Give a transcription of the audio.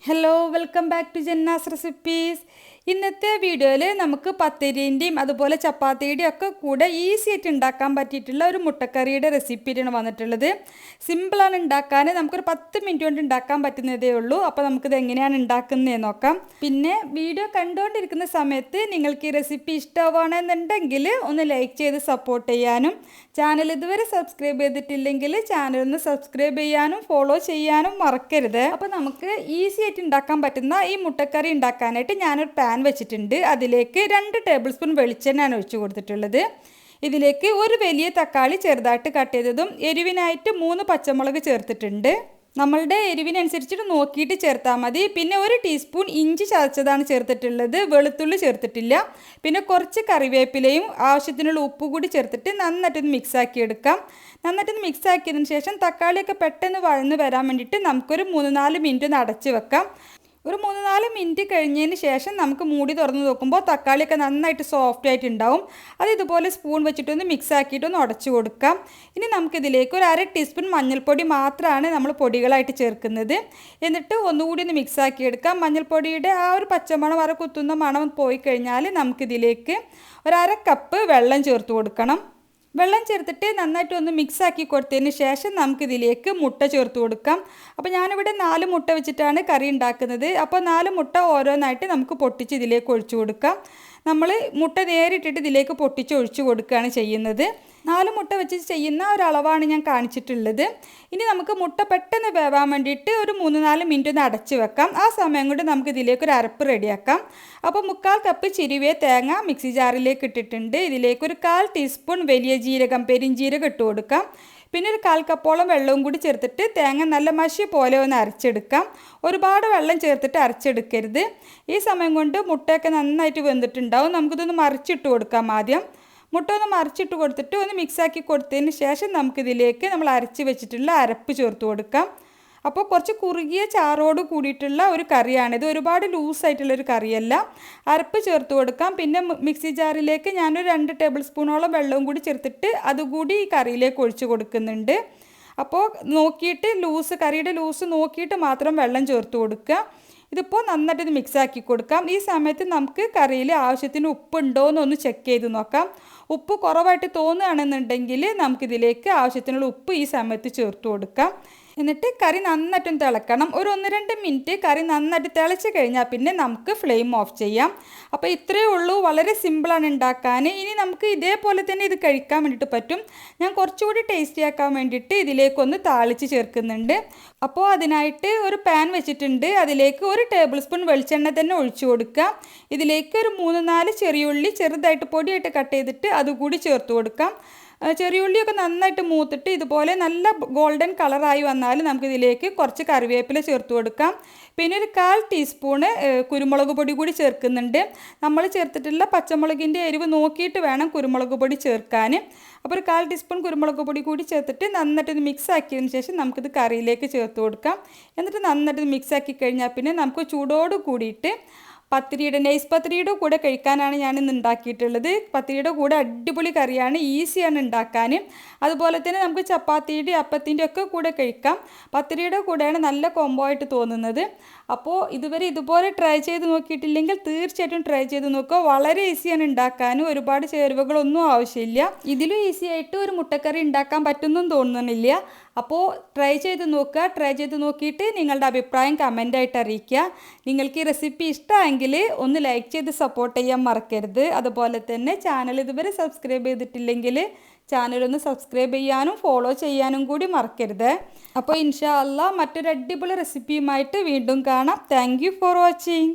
Hello welcome back to Janna's recipes. ഇന്നത്തെ വീഡിയോയിൽ നമുക്ക് പത്തിരിൻ്റെയും അതുപോലെ ചപ്പാത്തിയുടെയും ഒക്കെ കൂടെ ഈസി ആയിട്ട് ഉണ്ടാക്കാൻ പറ്റിയിട്ടുള്ള ഒരു മുട്ടക്കറിയുടെ റെസിപ്പിയാണ് വന്നിട്ടുള്ളത്. സിമ്പിളാണ് ഉണ്ടാക്കാൻ, നമുക്കൊരു 10 മിനിറ്റ് കൊണ്ട് ഉണ്ടാക്കാൻ പറ്റുന്നതേ ഉള്ളൂ. അപ്പോൾ നമുക്കിത് എങ്ങനെയാണ് ഉണ്ടാക്കുന്നതെന്ന് നോക്കാം. പിന്നെ വീഡിയോ കണ്ടുകൊണ്ടിരിക്കുന്ന സമയത്ത് നിങ്ങൾക്ക് ഈ റെസിപ്പി ഇഷ്ടമാണെന്നുണ്ടെങ്കിൽ ഒന്ന് ലൈക്ക് ചെയ്ത് സപ്പോർട്ട് ചെയ്യാനും, ചാനൽ ഇതുവരെ സബ്സ്ക്രൈബ് ചെയ്തിട്ടില്ലെങ്കിൽ ചാനൽ ഒന്ന് സബ്സ്ക്രൈബ് ചെയ്യാനും ഫോളോ ചെയ്യാനും മറക്കരുത്. അപ്പോൾ നമുക്ക് ഈസി ആയിട്ട് ഉണ്ടാക്കാൻ പറ്റുന്ന ഈ മുട്ടക്കറി ഉണ്ടാക്കാനായിട്ട് ഞാനൊരു പാൻ വെച്ചിട്ടുണ്ട്. അതിലേക്ക് 2 ടേബിൾ സ്പൂൺ വെളിച്ചെണ്ണയാണ് ഒഴിച്ചു കൊടുത്തിട്ടുള്ളത്. ഇതിലേക്ക് ഒരു വലിയ തക്കാളി ചെറുതായിട്ട് കട്ട് ചെയ്തതും എരിവിനായിട്ട് 3 പച്ചമുളക് ചേർത്തിട്ടുണ്ട്. നമ്മളുടെ എരിവിനനുസരിച്ചിട്ട് നോക്കിയിട്ട് ചേർത്താൽ മതി. പിന്നെ 1 ടീസ്പൂൺ ഇഞ്ചി ചതച്ചതാണ് ചേർത്തിട്ടുള്ളത്, വെളുത്തുള്ളി ചേർത്തിട്ടില്ല. പിന്നെ കുറച്ച് കറിവേപ്പിലയും ആവശ്യത്തിനുള്ള ഉപ്പ് കൂടി ചേർത്തിട്ട് നന്നായിട്ടൊന്ന് മിക്സാക്കി എടുക്കാം. നന്നായിട്ടൊന്ന് മിക്സ് ആക്കിയതിന് ശേഷം തക്കാളിയൊക്കെ പെട്ടെന്ന് വഴന്ന് വരാൻ വേണ്ടിയിട്ട് നമുക്കൊരു 3-4 മിനിറ്റ് ഒന്ന് അടച്ച് വെക്കാം. ഒരു 3-4 മിനിറ്റ് കഴിഞ്ഞതിന് ശേഷം നമുക്ക് മൂടി തുറന്ന് നോക്കുമ്പോൾ തക്കാളിയൊക്കെ നന്നായിട്ട് സോഫ്റ്റ് ആയിട്ടുണ്ടാവും. അത് ഇതുപോലെ സ്പൂൺ വെച്ചിട്ടൊന്ന് മിക്സ് ആക്കിയിട്ടൊന്ന് ഉടച്ചു കൊടുക്കാം. ഇനി നമുക്കിതിലേക്ക് ഒരു 1/2 ടീസ്പൂൺ മഞ്ഞൾപ്പൊടി മാത്രമാണ് നമ്മൾ പൊടികളായിട്ട് ചേർക്കുന്നത്. എന്നിട്ട് ഒന്നുകൂടി ഒന്ന് മിക്സ് ആക്കി എടുക്കാം. മഞ്ഞൾപ്പൊടിയുടെ ആ ഒരു പച്ചമണം വരെ കുത്തുന്ന മണം പോയി കഴിഞ്ഞാൽ നമുക്കിതിലേക്ക് ഒരു 1/2 കപ്പ് വെള്ളം ചേർത്ത് കൊടുക്കണം. വെള്ളം ചേർത്തിട്ട് നന്നായിട്ട് ഒന്ന് മിക്സ് ആക്കി കൊടുത്തതിന് ശേഷം നമുക്കിതിലേക്ക് മുട്ട ചേർത്ത് കൊടുക്കാം. അപ്പോൾ ഞാനിവിടെ 4 മുട്ട വെച്ചിട്ടാണ് കറി ഉണ്ടാക്കുന്നത്. അപ്പോൾ 4 മുട്ട ഓരോന്നായിട്ട് നമുക്ക് പൊട്ടിച്ച് ഇതിലേക്ക് ഒഴിച്ചു കൊടുക്കാം. നമ്മൾ മുട്ട നേരിട്ടിട്ട് ഇതിലേക്ക് പൊട്ടിച്ച് ഒഴിച്ചു കൊടുക്കുകയാണ് ചെയ്യുന്നത്. 4 മുട്ട വെച്ച് ചെയ്യുന്ന ഒരളവാണ് ഞാൻ കാണിച്ചിട്ടുള്ളത്. ഇനി നമുക്ക് മുട്ട പെട്ടെന്ന് വേവാൻ വേണ്ടിയിട്ട് ഒരു 3-4 മിനിറ്റ് ഒന്ന് അടച്ച് വെക്കാം. ആ സമയം കൊണ്ട് നമുക്ക് ഇതിലേക്ക് ഒരു അരപ്പ് റെഡിയാക്കാം. അപ്പോൾ 1/4 കപ്പ് ചിരുവിയ തേങ്ങ മിക്സി ജാറിലേക്ക് ഇട്ടിട്ടുണ്ട്. ഇതിലേക്ക് ഒരു 1/4 ടീസ്പൂൺ വലിയ ജീരകം, പെരിഞ്ജീരകം ഇട്ട് കൊടുക്കാം. പിന്നെ ഒരു 1/4 കപ്പോളം വെള്ളവും കൂടി ചേർത്തിട്ട് തേങ്ങ നല്ല മഷി പോലെ ഒന്ന് അരച്ചെടുക്കാം. ഒരുപാട് വെള്ളം ചേർത്തിട്ട് അരച്ചെടുക്കരുത്. ഈ സമയം കൊണ്ട് മുട്ടയൊക്കെ നന്നായിട്ട് വെന്തിട്ടുണ്ടാവും. നമുക്കിതൊന്ന് മറിച്ചിട്ട് കൊടുക്കാം. ആദ്യം മുട്ട ഒന്ന് മറിച്ചിട്ട് കൊടുത്തിട്ട് ഒന്ന് മിക്സാക്കി കൊടുത്തതിന് ശേഷം നമുക്കിതിലേക്ക് നമ്മൾ അരച്ച് വെച്ചിട്ടുള്ള അരപ്പ് ചേർത്ത് കൊടുക്കാം. അപ്പോൾ കുറച്ച് കുറുകിയ ചാറോട് കൂടിയിട്ടുള്ള ഒരു കറിയാണിത്, ഒരുപാട് ലൂസായിട്ടുള്ളൊരു കറിയല്ല. അരപ്പ് ചേർത്ത് കൊടുക്കാം. പിന്നെ മിക്സി ജാറിലേക്ക് ഞാനൊരു 2 ടേബിൾ സ്പൂണോളം വെള്ളവും കൂടി ചേർത്തിട്ട് അതുകൂടി ഈ കറിയിലേക്ക് ഒഴിച്ച് കൊടുക്കുന്നുണ്ട്. അപ്പോൾ നോക്കിയിട്ട് കറിയുടെ ലൂസ് നോക്കിയിട്ട് മാത്രം വെള്ളം ചേർത്ത് കൊടുക്കുക. ഇതിപ്പോൾ നന്നായിട്ട് മിക്സാക്കി കൊടുക്കാം. ഈ സമയത്ത് നമുക്ക് കറിയിൽ ആവശ്യത്തിന് ഉപ്പുണ്ടോ എന്നൊന്ന് ചെക്ക് ചെയ്ത് നോക്കാം. ഉപ്പ് കുറവായിട്ട് തോന്നുകയാണെന്നുണ്ടെങ്കിൽ നമുക്കിതിലേക്ക് ആവശ്യത്തിനുള്ള ഉപ്പ് ഈ സമയത്ത് ചേർത്ത് കൊടുക്കാം. എന്നിട്ട് കറി നന്നായിട്ടൊന്ന് തിളക്കണം. ഒരു 1-2 മിനിറ്റ് കറി നന്നായിട്ട് തിളച്ച് കഴിഞ്ഞാൽ പിന്നെ നമുക്ക് ഫ്ലെയിം ഓഫ് ചെയ്യാം. അപ്പോൾ ഇത്രയേ ഉള്ളൂ, വളരെ സിമ്പിളാണ് ഉണ്ടാക്കാൻ. ഇനി നമുക്ക് ഇതേപോലെ തന്നെ ഇത് കഴിക്കാൻ വേണ്ടിയിട്ട് പറ്റും. ഞാൻ കുറച്ചുകൂടി ടേസ്റ്റി ആക്കാൻ വേണ്ടിയിട്ട് ഇതിലേക്കൊന്ന് താളിച്ച് ചേർക്കുന്നുണ്ട്. അപ്പോൾ അതിനായിട്ട് ഒരു പാൻ വെച്ചിട്ടുണ്ട്. അതിലേക്ക് 1 ടേബിൾ സ്പൂൺ വെളിച്ചെണ്ണ തന്നെ ഒഴിച്ചു കൊടുക്കുക. ഇതിലേക്ക് ഒരു 3-4 ചെറിയുള്ളി ചെറുതായിട്ട് പൊടിയായിട്ട് കട്ട് ചെയ്തിട്ട് അതുകൂടി ചേർത്ത് കൊടുക്കാം. ചെറിയുള്ളിയൊക്കെ നന്നായിട്ട് മൂത്തിട്ട് ഇതുപോലെ നല്ല ഗോൾഡൻ കളറായി വന്നാൽ നമുക്കിതിലേക്ക് കുറച്ച് കറിവേപ്പില ചേർത്ത് കൊടുക്കാം. പിന്നെ ഒരു 1/4 ടീസ്പൂണ് കുരുമുളക് പൊടി കൂടി ചേർക്കുന്നുണ്ട്. നമ്മൾ ചേർത്തിട്ടുള്ള പച്ചമുളകിൻ്റെ എരിവ് നോക്കിയിട്ട് വേണം കുരുമുളക് പൊടി ചേർക്കാൻ. അപ്പോൾ ഒരു 1/4 ടീസ്പൂൺ കുരുമുളക് പൊടി കൂടി ചേർത്തിട്ട് നന്നായിട്ട് മിക്സ് ആക്കിയതിന് ശേഷം നമുക്കിത് കറിയിലേക്ക് ചേർത്ത് കൊടുക്കാം. എന്നിട്ട് നന്നായിട്ട് മിക്സ് ആക്കി കഴിഞ്ഞാൽ പിന്നെ നമുക്ക് ചൂടോട് കൂടിയിട്ട് നൈസ് പത്തിരിയുടെ കൂടെ കഴിക്കാനാണ് ഞാനിന്ന് ഉണ്ടാക്കിയിട്ടുള്ളത്. പത്തിരിയുടെ കൂടെ അടിപൊളി കറിയാണ്, ഈസിയാണ് ഉണ്ടാക്കാൻ. അതുപോലെ തന്നെ നമുക്ക് ചപ്പാത്തിയുടെ അപ്പത്തിൻ്റെ ഒക്കെ കൂടെ കഴിക്കാം. പത്തിരിയുടെ കൂടെയാണ് നല്ല കോംബോ ആയിട്ട് തോന്നുന്നത്. അപ്പോൾ ഇതുപോലെ ട്രൈ ചെയ്ത് നോക്കിയിട്ടില്ലെങ്കിൽ തീർച്ചയായിട്ടും ട്രൈ ചെയ്ത് നോക്കുക. വളരെ ഈസിയാണ് ഉണ്ടാക്കാൻ, ഒരുപാട് ചേരുവകളൊന്നും ആവശ്യമില്ല. ഇതിലും ഈസി ആയിട്ട് ഒരു മുട്ടക്കറി ഉണ്ടാക്കാൻ പറ്റുമെന്നും തോന്നുന്നില്ല. അപ്പോൾ ട്രൈ ചെയ്ത് നോക്കുക. ട്രൈ ചെയ്ത് നോക്കിയിട്ട് നിങ്ങളുടെ അഭിപ്രായം കമൻ്റായിട്ട് അറിയിക്കുക. നിങ്ങൾക്ക് ഈ റെസിപ്പി ഇഷ്ടമെങ്കിൽ ഒന്ന് ലൈക്ക് ചെയ്ത് സപ്പോർട്ട് ചെയ്യാൻ മറക്കരുത്. അതുപോലെ തന്നെ ചാനൽ ഇതുവരെ സബ്സ്ക്രൈബ് ചെയ്തിട്ടില്ലെങ്കിൽ ചാനലൊന്ന് സബ്സ്ക്രൈബ് ചെയ്യാനും ഫോളോ ചെയ്യാനും കൂടി മറക്കരുത്. അപ്പോൾ ഇൻഷാ അല്ലാഹ് മറ്റൊരു അടിപൊളി റെസിപ്പിയുമായിട്ട് വീണ്ടും കാണാം. Thank you for watching.